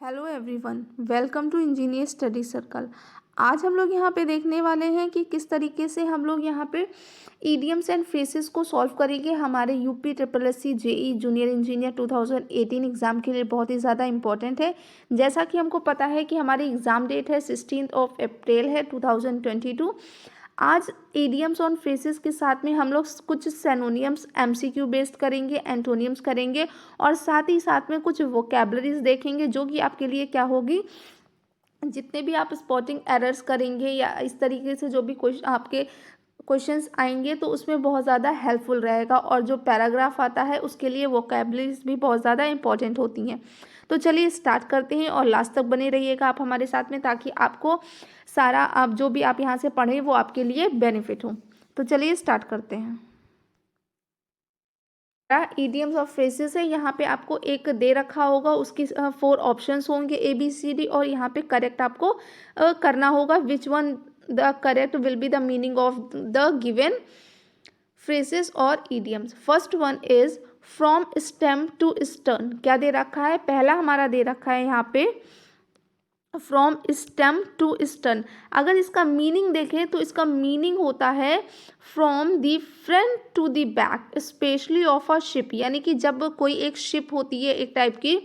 Hello everyone, welcome to engineer study circle. आज हम लोग यहाँ पे देखने वाले हैं कि किस तरीके से हम लोग यहाँ पे ईडियम्स एंड फ्रेजेस को सॉल्व करेंगे। हमारे UP triple S C JE junior engineer 2018 exam के लिए बहुत ही ज़्यादा इंपॉर्टेंट है। जैसा कि हमको पता है कि हमारी एग्ज़ाम डेट है 16 अप्रैल है 2022। आज इडियम्स और फ्रेजेस के साथ में हम लोग कुछ सिनोनिम्स एमसीक्यू बेस्ड करेंगे, एंटोनियम्स करेंगे और साथ ही साथ में कुछ वोकैबलरीज देखेंगे जो कि आपके लिए क्या होगी। जितने भी आप स्पॉटिंग एरर्स करेंगे या इस तरीके से जो भी क्वेश्चन आपके क्वेश्चंस आएंगे तो उसमें बहुत ज़्यादा हेल्पफुल रहेगा। और जो पैराग्राफ आता है उसके लिए वोकैबलरीज भी बहुत ज़्यादा इंपॉर्टेंट होती हैं। तो चलिए स्टार्ट करते हैं और लास्ट तक बने रहिएगा आप हमारे साथ में, ताकि आपको सारा आप जो भी आप यहाँ से पढ़ें वो आपके लिए बेनिफिट हो। तो चलिए स्टार्ट करते हैं। ईडियम्स और फ्रेजेस है, यहाँ पे आपको एक दे रखा होगा, उसकी 4 ऑप्शंस होंगे ABCD और यहाँ पे करेक्ट आपको करना होगा। Which one the correct will be the meaning of the given phrases और idioms. First one is from stem to stern. क्या दे रखा है? पहला हमारा दे रखा है यहाँ पे फ्रॉम स्टेम टू स्टर्न। अगर इसका मीनिंग देखें तो इसका मीनिंग होता है from the front to the back specially of a ship. यानी कि जब कोई एक शिप होती है एक टाइप की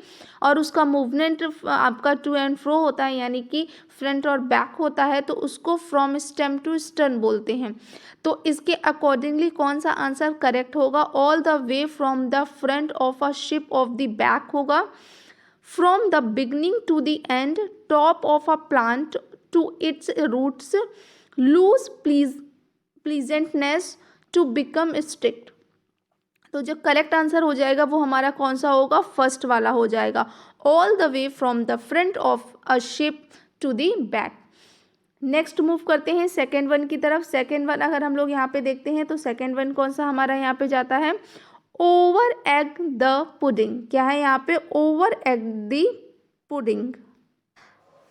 और उसका मूवमेंट आपका टू एंड फ्रो होता है, यानी कि फ्रंट और बैक होता है, तो उसको फ्रॉम स्टेम टू स्टर्न बोलते हैं। तो इसके अकॉर्डिंगली कौन सा आंसर करेक्ट होगा? All the way from the front of a ship of the back होगा। From the beginning to the end, top of a plant to its roots, lose pleasantness to become strict। तो जो correct answer हो जाएगा वो हमारा कौन सा होगा? फर्स्ट वाला हो जाएगा। All the way from the front of a ship to the back. Next move करते हैं सेकेंड वन की तरफ। सेकेंड वन अगर हम लोग यहाँ पे देखते हैं तो सेकेंड वन कौन सा हमारा यहाँ पे जाता है? Over egg the pudding. क्या है यहाँ पे? Over egg the pudding.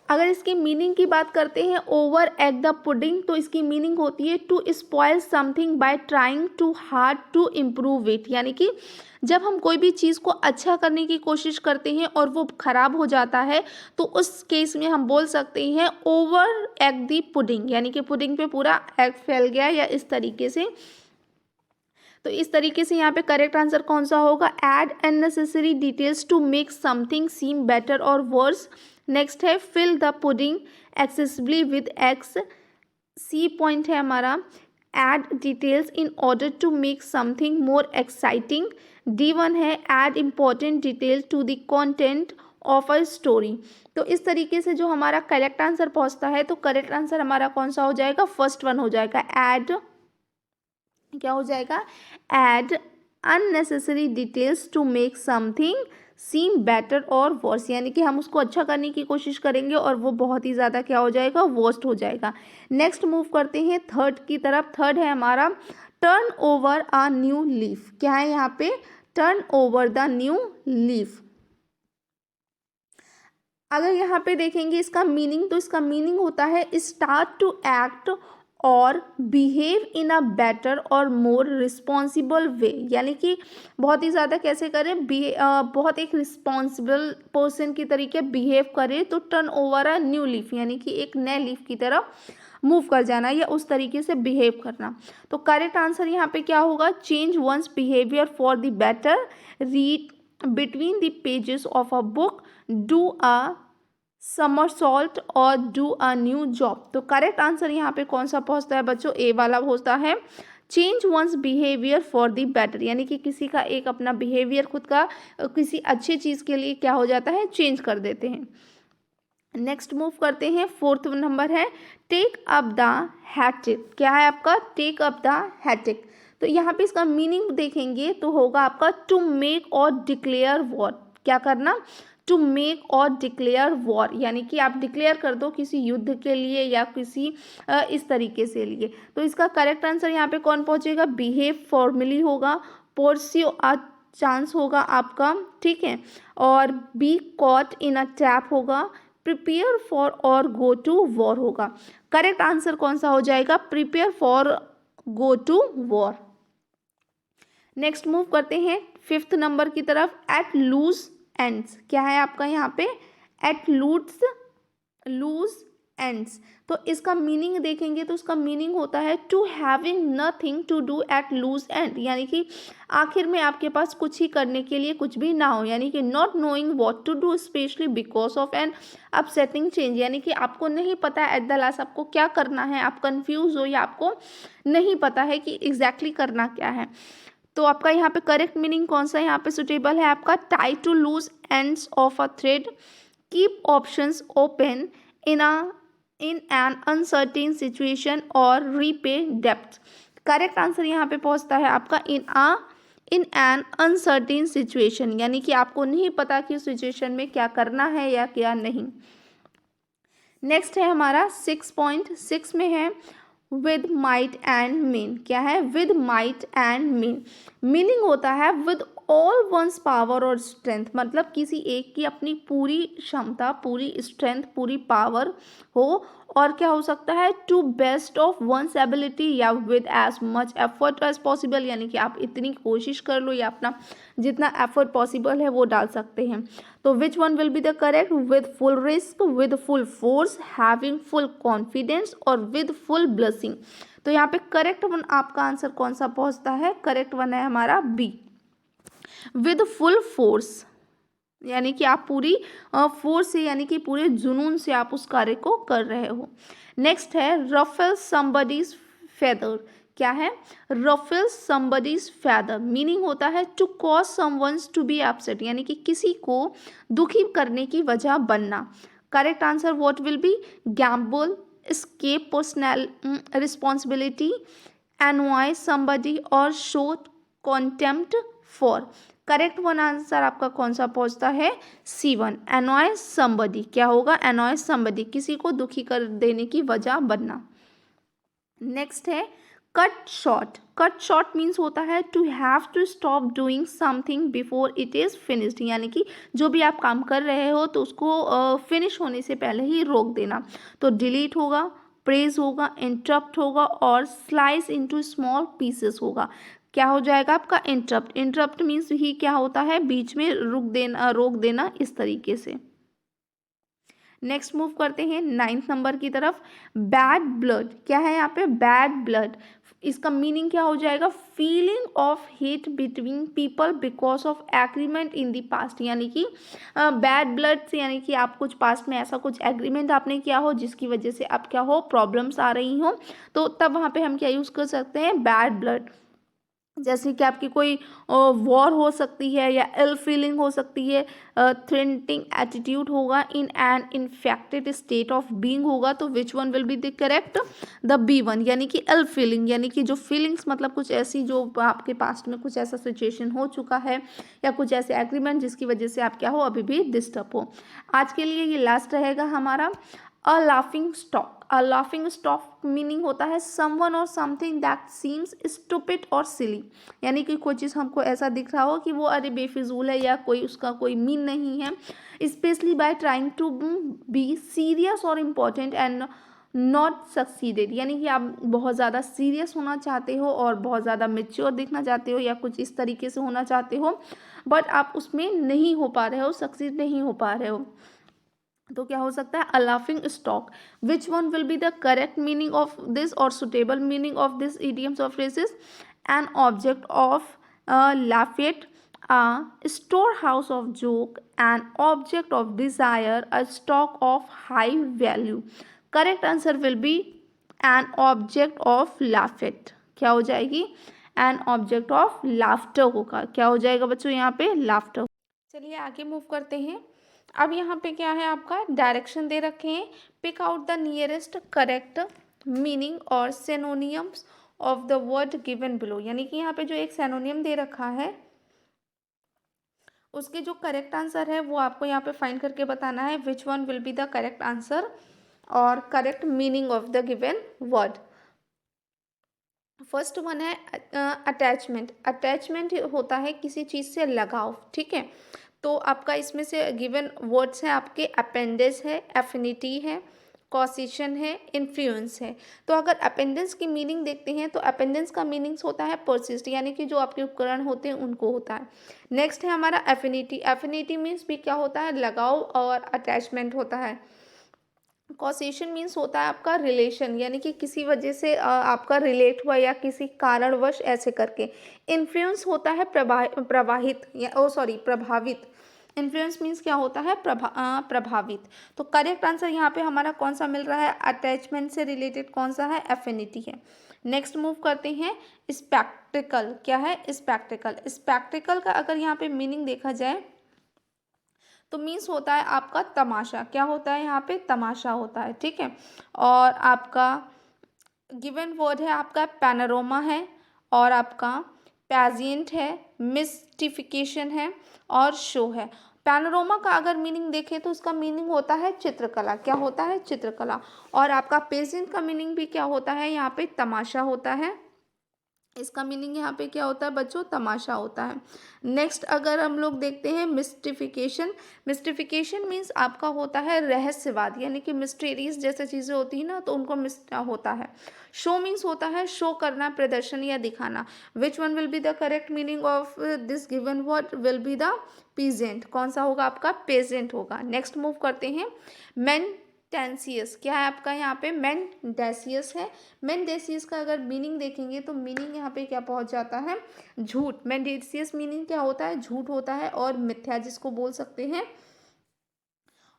अगर इसकी मीनिंग की बात करते हैं ओवर एग द पुडिंग, तो इसकी मीनिंग होती है to spoil something by trying too hard to improve it. यानी कि जब हम कोई भी चीज़ को अच्छा करने की कोशिश करते हैं और वो ख़राब हो जाता है तो उस केस में हम बोल सकते हैं ओवर एग द पुडिंग। यानी कि पुडिंग पे पूरा एग फैल गया या इस तरीके से। तो इस तरीके से यहाँ पे करेक्ट आंसर कौन सा होगा? Add unnecessary details to make something seem better और वर्स। नेक्स्ट है fill the pudding excessively with eggs. C point है हमारा add details in order to make something more exciting. D1 है add important detail to the content of a story. तो इस तरीके से जो हमारा करेक्ट आंसर पहुँचता है, तो करेक्ट आंसर हमारा कौन सा हो जाएगा? फर्स्ट वन हो जाएगा। एड क्या हो जाएगा? Add unnecessary details to make something seem better और वर्स। यानी कि हम उसको अच्छा करने की कोशिश करेंगे और वो बहुत ही ज़्यादा क्या हो जाएगा? वर्स्ट हो जाएगा। नेक्स्ट मूव करते हैं थर्ड की तरफ। थर्ड है हमारा turn over a new leaf. क्या है यहाँ पे? Turn over the new leaf. अगर यहाँ पे देखेंगे इसका मीनिंग, तो इसका मीनिंग होता है स्टार्ट टू एक्ट और बिहेव इन अ बेटर और मोर रिस्पॉन्सिबल वे। यानी कि बहुत ही ज़्यादा कैसे करें? बहुत एक रिस्पॉन्सिबल पर्सन की तरीके बिहेव करें। तो turn over a new leaf यानी कि एक नए लीफ की तरफ मूव कर जाना या उस तरीके से बिहेव करना। तो करेक्ट आंसर यहाँ पे क्या होगा? Change one's behaviour for the better, read between the pages of a book, do a somersault और डू अ न्यू जॉब। तो करेक्ट आंसर यहाँ पे कौन सा पहुँचता है बच्चों? ए वाला पहुँचता है। Change one's behaviour for the better, यानी कि किसी का एक अपना बिहेवियर खुद का किसी अच्छी चीज़ के लिए क्या हो जाता है? चेंज कर देते हैं। नेक्स्ट मूव करते हैं। फोर्थ नंबर है टेक अप द हैटिक। क्या है आपका? टेक अप द हैटिक। तो यहाँ पे इसका मीनिंग देखेंगे तो होगा आपका to make or declare war. क्या करना? To make or declare war, यानी कि आप डिक्लेयर कर दो किसी युद्ध के लिए या किसी इस तरीके से लिए। तो इसका करेक्ट आंसर यहाँ पे कौन पहुँचेगा? बिहेव फॉर्मली होगा, परस्यू अ चांस होगा आपका, ठीक है, और be caught in a trap होगा, prepare for or go to war होगा। करेक्ट आंसर कौन सा हो जाएगा? Prepare for go to war. Next move करते हैं फिफ्थ नंबर की तरफ। At loose ends. क्या है आपका यहाँ पे? At loose ends. तो इसका मीनिंग देखेंगे तो इसका मीनिंग होता है to having nothing to do at loose end, यानी कि आखिर में आपके पास कुछ ही करने के लिए कुछ भी ना हो, यानी कि not knowing what to do especially because of an upsetting change, यानी कि आपको नहीं पता है एट द लास्ट आपको क्या करना है, आप कंफ्यूज हो या आपको नहीं पता है कि एग्जैक्टली करना क्या है। तो आपका यहाँ पे करेक्ट मीनिंग कौन सा यहाँ पे सुटेबल है आपका, tie two loose ends of a thread, keep options open in an uncertain situation और रीपे डेप्थ। करेक्ट आंसर यहाँ पे पहुँचता है आपका इन एन अनसर्टेन सिचुएशन, यानी कि आपको नहीं पता कि उस सिचुएशन में क्या करना है या क्या नहीं। नेक्स्ट है हमारा 6.6 में है विद माइट एंड मीन। क्या है, with might and mean, meaning होता है विद ऑल वंस पावर और स्ट्रेंथ, मतलब किसी एक की अपनी पूरी क्षमता, पूरी स्ट्रेंथ, पूरी पावर हो, और क्या हो सकता है to best of one's ability, या with as much effort as possible, यानी कि आप इतनी कोशिश कर लो या अपना जितना एफर्ट पॉसिबल है वो डाल सकते हैं। तो विच one will be the correct, with full risk, with full force, having full confidence और विद फुल ब्लेसिंग। तो यहाँ पे करेक्ट वन आपका आंसर कौन सा पहुंचता है, करेक्ट वन है हमारा बी, विद फुल फोर्स, यानी कि आप पूरी फोर्स से, यानी कि पूरे जुनून से आप उस कार्य को कर रहे हो। नेक्स्ट है रफल समबडीज फेदर। क्या है, रफल समबडीज फेदर, मीनिंग होता है to cause someone to be upset, यानी कि किसी को दुखी करने की वजह बनना। Correct answer what will be, gamble, escape personal responsibility, annoy somebody और show contempt for। Correct one answer आपका कौन सा पहुंचता है, C1, annoy somebody। क्या होगा, annoy somebody, किसी को दुखी कर देने की वजह बनना। नेक्स्ट है cut short. Cut short means होता है to have to stop doing something before it is finished, यानी कि जो भी आप काम कर रहे हो तो उसको फिनिश होने से पहले ही रोक देना। तो डिलीट होगा, प्रेज होगा, इंटरप्ट होगा और स्लाइस इनटू स्मॉल पीसेस होगा। क्या हो जाएगा आपका इंटरप्ट। इंटरप्ट मीन्स ही क्या होता है, बीच में रोक देना इस तरीके से। नेक्स्ट मूव करते हैं 9th नंबर की तरफ, बैड ब्लड। क्या है यहाँ पे, बैड ब्लड, इसका मीनिंग क्या हो जाएगा, feeling of hate between people because of agreement in the past, यानी कि बैड ब्लड से, यानी कि आप कुछ पास्ट में ऐसा कुछ एग्रीमेंट आपने किया हो जिसकी वजह से आप क्या हो, प्रॉब्लम्स आ रही हो, तो तब वहाँ पे हम क्या यूज़ कर सकते हैं, बैड ब्लड। जैसे कि आपकी कोई वॉर हो सकती है या इल फीलिंग हो सकती है, थ्रेटनिंग एटीट्यूड होगा, in an infected state of being होगा। तो विच one will be the correct, the B1, यानी कि इल फीलिंग, यानी कि जो फीलिंग्स मतलब कुछ ऐसी जो आपके पास्ट में कुछ ऐसा सिचुएशन हो चुका है या कुछ ऐसे एग्रीमेंट जिसकी वजह से आप क्या हो, अभी भी डिस्टर्ब हो। आज के लिए ये लास्ट रहेगा हमारा अ लाफिंग स्टॉक। अ लाफिंग स्टॉक मीनिंग होता है समवन और समथिंग दैट सीम्स स्टूपिड और सिली, यानी कि कोई चीज़ हमको ऐसा दिख रहा हो कि वो अरे बेफिजूल है या कोई उसका कोई मीन नहीं है, especially by trying to be serious or important and not succeeded, यानी कि आप बहुत ज़्यादा सीरियस होना चाहते हो और बहुत ज़्यादा मेच्योर दिखना चाहते हो या कुछ इस तरीके से होना चाहते हो, बट आप उसमें नहीं हो पा रहे हो, सक्सीड नहीं हो पा रहे हो। तो क्या हो सकता है, a laughing stock. Which one will be the correct meaning of this और suitable meaning of this idioms or phrases, an object of लाफेट, a storehouse of joke, an object of desire, a stock of high value। Correct answer will be an object of लाफेट। क्या हो जाएगी, N object of laughter होगा। क्या हो जाएगा बच्चों यहाँ पे, लाफ्टर। चलिए आगे मूव करते हैं। अब यहाँ पे क्या है, आपका डायरेक्शन दे रखे हैं, pick out the nearest correct meaning और synonyms of the word given below, यानी कि यहाँ पे जो एक सिनोनियम दे रखा है उसके जो करेक्ट आंसर है वो आपको यहाँ पे फाइंड करके बताना है, which one will be the correct answer और correct meaning of the given word. First one है अटैचमेंट। अटैचमेंट होता है किसी चीज़ से लगाव, ठीक है। तो आपका इसमें से गिवन वर्ड्स हैं आपके, अपेंडेज है, एफिनिटी है, कॉसेशन है, इन्फ्लुएंस है। तो अगर अपेंडेंस की मीनिंग देखते हैं तो अपेंडेंस का मीनिंग्स होता है परसिस्ट, यानी कि जो आपके उपकरण होते हैं उनको होता है। नेक्स्ट है हमारा एफिनिटी। एफिनिटी मीन्स भी क्या होता है, लगाव और अटैचमेंट होता है। कॉसेशन मीन्स होता है आपका रिलेशन, यानी कि किसी वजह से आपका रिलेट हुआ या किसी कारणवश ऐसे करके। इन्फ्लुएंस होता है प्रवाहित या प्रभावित। इन्फ्लुएंस मीन्स क्या होता है, प्रभावित। तो करेक्ट आंसर यहाँ पे हमारा कौन सा मिल रहा है, अटैचमेंट से रिलेटेड कौन सा है, एफिनिटी है। नेक्स्ट मूव करते हैं, स्पेक्टिकल। क्या है, स्पेक्टिकल। स्पेक्टिकल का अगर यहाँ पे मीनिंग देखा जाए तो मीन्स होता है आपका तमाशा। क्या होता है यहाँ पे, तमाशा होता है, ठीक है। और आपका गिवन वर्ड है आपका पैनोरामा है, और आपका पैजेंट है, मिस्टिफिकेशन है, और शो है। पैनोरामा का अगर मीनिंग देखें तो उसका मीनिंग होता है चित्रकला। क्या होता है, चित्रकला। और आपका पेजेंट का मीनिंग भी क्या होता है, यहाँ पे तमाशा होता है। इसका मीनिंग यहाँ पे क्या होता है बच्चों, तमाशा होता है। नेक्स्ट अगर हम लोग देखते हैं मिस्टिफिकेशन। मिस्टिफिकेशन मीन्स आपका होता है रहस्यवाद, यानी कि मिस्टीरियस जैसे चीज़ें होती हैं ना तो उनको होता है। शो मीन्स होता है शो करना, प्रदर्शन या दिखाना। विच one will be the correct meaning of this given word, will be the peasant. कौन सा होगा आपका, पेजेंट होगा। नेक्स्ट मूव करते हैं, मेन टेंसियस। क्या है आपका यहाँ पे, मेंडेसियस है। मेंडेसियस का अगर मीनिंग देखेंगे तो मीनिंग यहाँ पे क्या पहुँच जाता है, झूठ। मेंडेसियस मीनिंग क्या होता है, झूठ होता है, और मिथ्या जिसको बोल सकते हैं।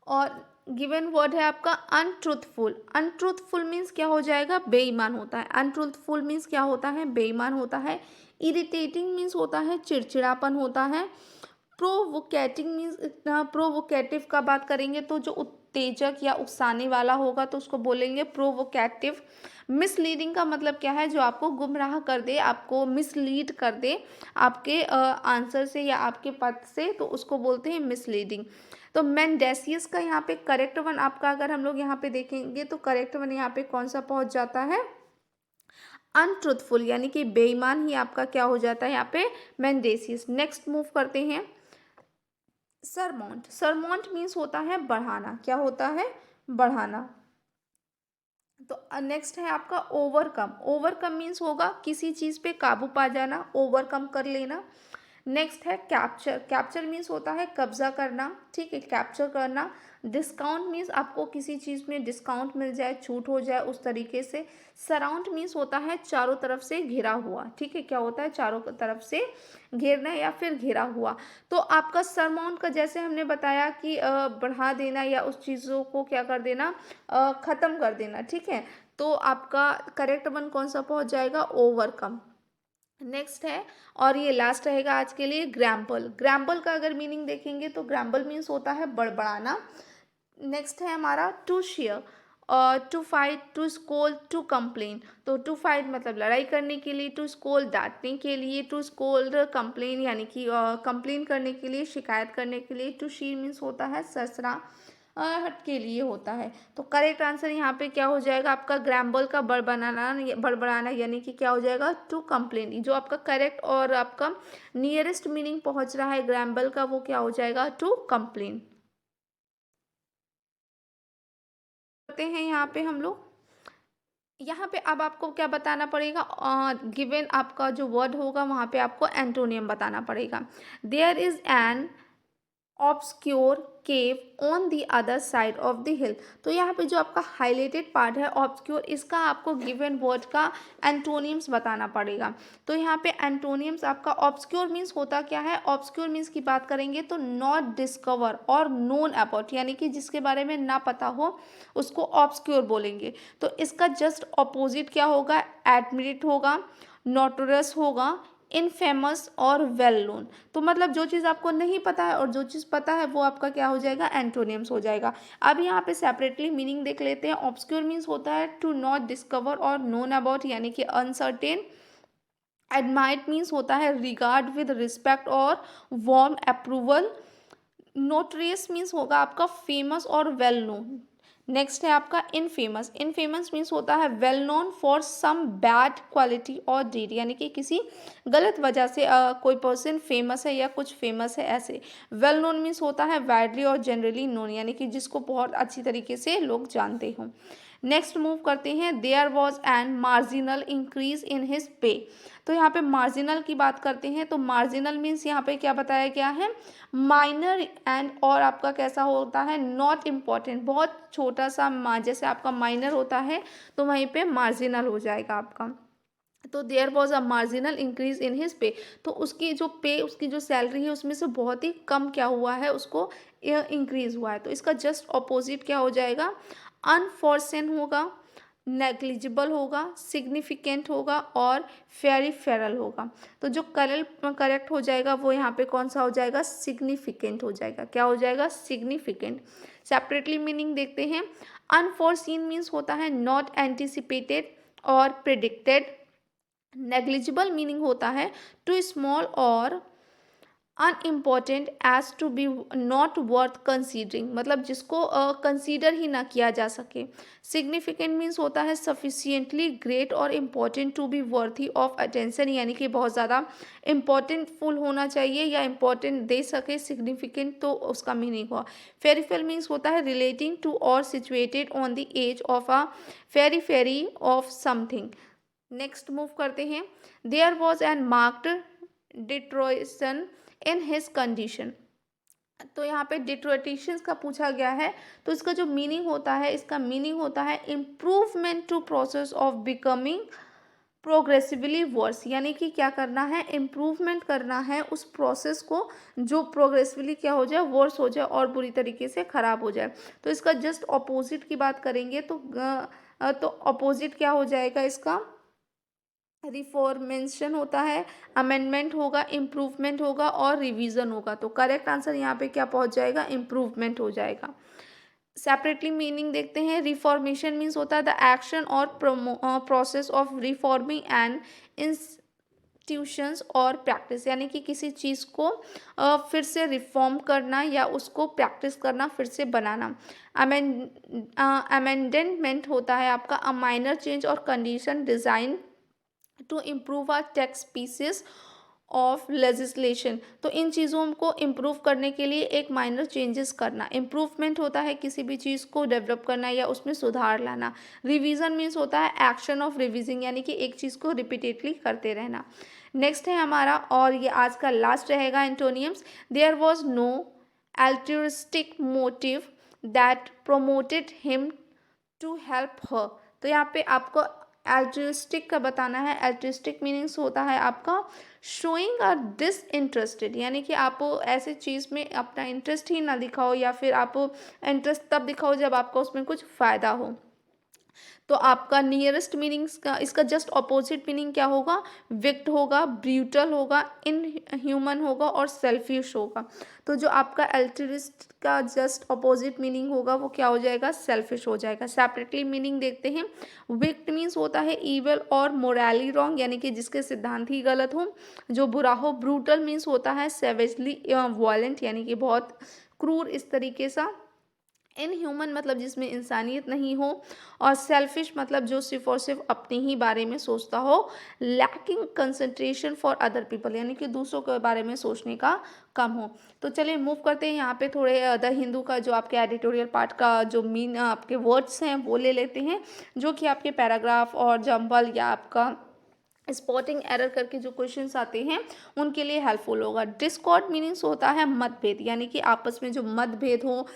और गिवन वर्ड है आपका अनट्रूथफुल। अनट्रूथफुल मीन्स क्या हो जाएगा, बेईमान होता है। अनट्रूथफुल मीन्स क्या होता है, बेईमान होता है। इरिटेटिंग मीन्स होता है चिड़चिड़ापन होता है। प्रोवोकेटिंग मीन्स, प्रोवोकेटिव का बात करेंगे तो जो उत्तेजक या उकसाने वाला होगा तो उसको बोलेंगे प्रोवोकेटिव। मिसलीडिंग का मतलब क्या है, जो आपको गुमराह कर दे, आपको मिसलीड कर दे आपके आंसर से या आपके पद से, तो उसको बोलते हैं मिसलीडिंग। तो मेंडेसियस का यहाँ पे करेक्ट वन आपका अगर हम लोग यहाँ पे देखेंगे तो करेक्ट वन यहाँ पे कौन सा पहुँच जाता है, अनट्रूथफुल, यानी कि बेईमान ही आपका क्या हो जाता है यहाँ पे, मेंडेसियस। नेक्स्ट मूव करते हैं, सरमोंट। सरमोंट मीन्स होता है बढ़ाना। क्या होता है, बढ़ाना। तो नेक्स्ट है आपका ओवरकम। ओवरकम मीन्स होगा किसी चीज़ पे काबू पा जाना, ओवरकम कर लेना। नेक्स्ट है कैप्चर। कैप्चर मीन्स होता है कब्जा करना, ठीक है, कैप्चर करना। डिस्काउंट मीन्स आपको किसी चीज़ में डिस्काउंट मिल जाए, छूट हो जाए उस तरीके से। सराउंड मीन्स होता है चारों तरफ से घिरा हुआ, ठीक है, क्या होता है, चारों तरफ से घेरना या फिर घिरा हुआ। तो आपका सरमाउंट का जैसे हमने बताया कि बढ़ा देना या उस चीज़ों को क्या कर देना, ख़त्म कर देना, ठीक है। तो आपका करेक्ट वन कौन सा पहुंच जाएगा, ओवरकम। नेक्स्ट है, और ये लास्ट रहेगा आज के लिए, ग्रैम्पल। ग्रैम्पल का अगर मीनिंग देखेंगे तो ग्रैम्पल मीन्स होता है बड़बड़ाना। नेक्स्ट है हमारा टू शेयर, और to fight, to scold, to complain. तो टू फाइट मतलब लड़ाई करने के लिए, टू स्कोल्ड डांटने के लिए, टू स्कोल्ड कंप्लेन यानी कि कंप्लेन करने के लिए, शिकायत करने के लिए। टू शीर मीन्स होता है ससरा हट के लिए होता है। तो करेक्ट आंसर यहाँ पे क्या हो जाएगा आपका, ग्रैम्बल का बड़बड़ाना यानी कि क्या हो जाएगा, टू कंप्लेन। जो आपका करेक्ट और आपका नियरेस्ट मीनिंग पहुँच रहा है ग्रैम्बल का, वो क्या हो जाएगा, टू कंप्लेन। करते हैं यहाँ पे हम लोग, यहाँ पे अब आपको क्या बताना पड़ेगा, गिवन आपका जो वर्ड होगा वहाँ पे आपको एंटोनियम बताना पड़ेगा। There is an obscure cave on the other side of the hill. तो यहाँ पे जो आपका हाईलाइटेड पार्ट है ऑब्सक्योर, इसका आपको गिवन वर्ड का एंटोनियम्स बताना पड़ेगा। तो यहाँ पे एंटोनियम्स आपका, ऑब्सक्योर मीन्स होता क्या है, ऑब्सक्योर मीन्स की बात करेंगे तो नॉट डिस्कवर और नोन अबाउट, यानी कि जिसके बारे में ना पता हो उसको ऑब्सक्योर बोलेंगे। तो इसका जस्ट ऑपोजिट क्या होगा, एडमिट होगा, नोटोरस होगा, इनफेमस और वेल नोन। तो मतलब जो चीज़ आपको नहीं पता है और जो चीज़ पता है वो आपका क्या हो जाएगा, एंटोनियम्स हो जाएगा। अब यहाँ पे सेपरेटली मीनिंग देख लेते हैं। ऑब्सक्योर मीन्स होता है टू नॉट डिस्कवर और नोन अबाउट, यानी कि अनसर्टेन। एडमायर्ड मीन्स होता है रिगार्ड विद रिस्पेक्ट और वार्म अप्रूवल। नोटरियस मीन्स होगा आपका फेमस और वेल नोन। नेक्स्ट है आपका इनफेमस। इनफेमस मीन्स होता है well known for some bad quality or deed, यानी कि किसी गलत वजह से कोई पर्सन फेमस है या कुछ फेमस है ऐसे। वेल नोन मीन्स होता है वाइडली और जनरली नोन, यानी कि जिसको बहुत अच्छी तरीके से लोग जानते हों। नेक्स्ट मूव करते हैं, there was an marginal increase in his pay. तो यहाँ पे मार्जिनल की बात करते हैं, तो मार्जिनल मीन्स यहाँ पे क्या बताया गया है, माइनर एंड और आपका कैसा होता है, नॉट इम्पॉर्टेंट, बहुत छोटा सा जैसे आपका माइनर होता है तो वहीं पे मार्जिनल हो जाएगा आपका। तो there was a marginal increase in his pay, तो उसकी जो पे, उसकी जो सैलरी है उसमें से बहुत ही कम क्या हुआ है, उसको इंक्रीज हुआ है। तो इसका जस्ट अपोजिट क्या हो जाएगा, अनफॉर्सेन होगा, नेग्लिजिबल होगा, सिग्निफिकेंट होगा और फेरी फेरल होगा। तो जो करेक्ट हो जाएगा वो यहाँ पे कौन सा हो जाएगा, सिग्निफिकेंट हो जाएगा। क्या हो जाएगा, सिग्निफिकेंट। सेपरेटली मीनिंग देखते हैं। अनफॉर्सीन मीन्स होता है not anticipated or predicted. Negligible meaning होता है too small or unimportant as to be not worth considering, मतलब जिसको कंसीडर ही ना किया जा सके। सिग्निफिकेंट मीन्स होता है sufficiently great or important to be worthy of attention, यानी कि बहुत ज़्यादा इम्पॉर्टेंटफुल होना चाहिए या इम्पॉर्टेंट दे सके। सिग्निफिकेंट तो उसका मीनिंग हुआ। फेरीफेल मीन्स होता है रिलेटिंग टू और situated on the edge of a periphery of something. Next move करते हैं, there was an marked deterioration in his condition. तो यहाँ पे डिट्रोटेशन का पूछा गया है, तो इसका जो मीनिंग होता है, इसका मीनिंग होता है improvement to process of becoming progressively worse, यानी कि क्या करना है, इम्प्रूवमेंट करना है उस प्रोसेस को जो प्रोग्रेसिवली क्या हो जाए, वर्स हो जाए और बुरी तरीके से खराब हो जाए। तो इसका जस्ट अपोजिट की बात करेंगे तो अपोजिट क्या हो जाएगा, इसका रिफॉर्मेशन होता है, अमेंडमेंट होगा, इम्प्रूवमेंट होगा और रिवीजन होगा। तो करेक्ट आंसर यहाँ पे क्या पहुँच जाएगा, इम्प्रूवमेंट हो जाएगा। सेपरेटली मीनिंग देखते हैं। रिफॉर्मेशन मीन्स होता है द एक्शन और process of reforming and institutions और प्रैक्टिस, यानी कि किसी चीज़ को फिर से रिफॉर्म करना या उसको प्रैक्टिस करना, फिर से बनाना। अमेंडमेंट होता है आपका a minor change or condition designed to improve or text pieces of legislation. तो इन चीज़ों को इम्प्रूव करने के लिए एक माइनर चेंजेस करना। इम्प्रूवमेंट होता है किसी भी चीज़ को डेवलप करना या उसमें सुधार लाना। रिवीजन मीन्स होता है एक्शन ऑफ रिवीजिंग, यानी कि एक चीज़ को रिपीटेडली करते रहना। नेक्स्ट है हमारा, और ये आज का लास्ट रहेगा, antonyms. There was no altruistic motive that promoted him to help her. तो यहाँ पे आपको एल्ट्रिस्टिक का बताना है। एल्ट्रिस्टिक मीनिंग्स होता है आपका शोइंग अ डिसइंटरेस्टेड, यानी कि आप ऐसी चीज़ में अपना इंटरेस्ट ही ना दिखाओ या फिर आप इंटरेस्ट तब दिखाओ जब आपको उसमें कुछ फ़ायदा हो। तो आपका नियरेस्ट मीनिंग्स का, इसका जस्ट अपोजिट मीनिंग क्या होगा, विक्ट होगा, ब्रूटल होगा, इन ह्यूमन होगा और सेल्फिश होगा। तो जो आपका एल्ट्रिस्ट का जस्ट अपोजिट मीनिंग होगा वो क्या हो जाएगा, सेल्फिश हो जाएगा। सेपरेटली मीनिंग देखते हैं। विक्ट मीन्स होता है ईवल और मोरली रॉन्ग, यानी कि जिसके सिद्धांत ही गलत हो, जो बुरा हो। ब्रूटल मीन्स होता है सेवेजली वायलेंट, यानी कि बहुत क्रूर इस तरीके सा। इनह्यूमन मतलब जिसमें इंसानियत नहीं हो, और सेल्फिश मतलब जो सिर्फ और सिर्फ अपने ही बारे में सोचता हो। Lacking concentration for other people, यानी कि दूसरों के बारे में सोचने का कम हो। तो चलिए मूव करते हैं यहाँ पे थोड़े द हिंदू का जो आपके एडिटोरियल पार्ट का जो मीन आपके वर्ड्स हैं वो ले लेते हैं, जो कि आपके पैराग्राफ और जंबल या आपका स्पॉटिंग एरर करके जो क्वेश्चंस आते हैं उनके लिए हेल्पफुल होगा। डिस्कॉर्ड मीनिंग्स होता है मतभेद, यानी कि आपस में जो मतभेद हो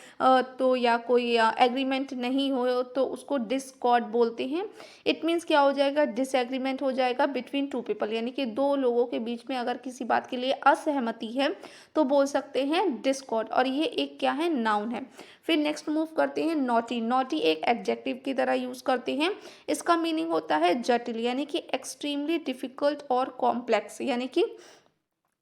तो या कोई एग्रीमेंट नहीं हो तो उसको डिस्कॉर्ड बोलते हैं। इट मीन्स क्या हो जाएगा, डिसएग्रीमेंट हो जाएगा बिटवीन टू पीपल, यानी कि दो लोगों के बीच में अगर किसी बात के लिए असहमति है तो बोल सकते हैं डिस्कॉर्ड, और ये एक क्या है, नाउन है। फिर नेक्स्ट मूव करते हैं नॉटी। नॉटी एक एडजेक्टिव की तरह यूज करते हैं। इसका मीनिंग होता है जटिल, यानी कि एक्सट्रीमली डिफिकल्ट और कॉम्प्लेक्स, यानी कि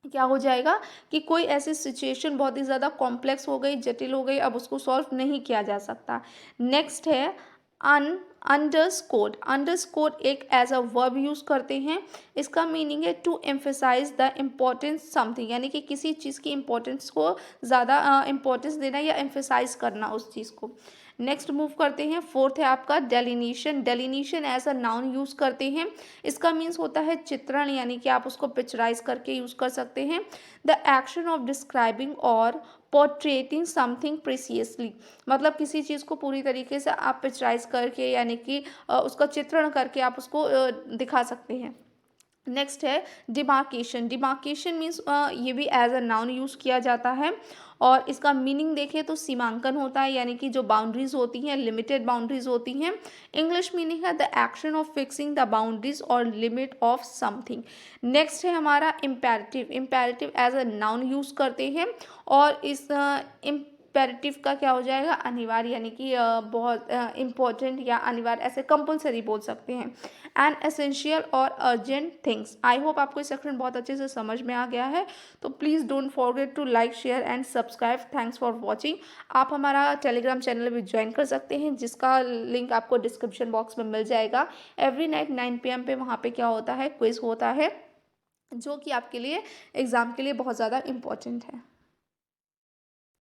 क्या हो जाएगा कि कोई ऐसी सिचुएशन बहुत ही ज़्यादा कॉम्प्लेक्स हो गई, जटिल हो गई, अब उसको सॉल्व नहीं किया जा सकता। नेक्स्ट है अंडरस्कोर एक एज अ वर्ब यूज़ करते हैं। इसका मीनिंग है to emphasise the importance something, यानी कि किसी चीज़ की इम्पोर्टेंस को ज़्यादा इम्पोर्टेंस देना या एम्फेसाइज करना उस चीज़ को। नेक्स्ट मूव करते हैं, फोर्थ है आपका डेलिनेशन। डेलिनेशन एज अ नाउन यूज़ करते हैं। इसका मीन्स होता है चित्रण, यानी कि आप उसको पिक्चराइज करके यूज़ कर सकते हैं। द एक्शन ऑफ डिस्क्राइबिंग और पोर्ट्रेटिंग समथिंग प्रिसियसली, मतलब किसी चीज़ को पूरी तरीके से आप पिक्चराइज करके यानी कि उसका चित्रण करके आप उसको दिखा सकते हैं। नेक्स्ट है डिमार्केशन। डिमार्केशन मीन्स ये भी एज अ नाउन यूज़ किया जाता है और इसका मीनिंग देखें तो सीमांकन होता है, यानी कि जो बाउंड्रीज होती हैं, लिमिटेड बाउंड्रीज होती हैं। इंग्लिश मीनिंग है the action of fixing the boundaries or limit of something. Next है हमारा imperative. Imperative as a noun use करते हैं और इस इम्पेरेटिव का क्या हो जाएगा, अनिवार्य, यानी कि बहुत इम्पोर्टेंट या अनिवार्य, ऐसे कंपलसरी बोल सकते हैं। एंड एसेंशियल और अर्जेंट थिंग्स। आई होप आपको ये सेक्शन बहुत अच्छे से समझ में आ गया है। तो please don't forget to like, share and subscribe. Thanks for watching. आप हमारा टेलीग्राम चैनल भी ज्वाइन कर सकते हैं, जिसका लिंक आपको डिस्क्रिप्शन बॉक्स में मिल जाएगा। एवरी नाइट 9 PM पे वहाँ पे क्या होता है, क्विज होता है, जो कि आपके लिए एग्ज़ाम के लिए बहुत ज़्यादा इम्पॉर्टेंट है।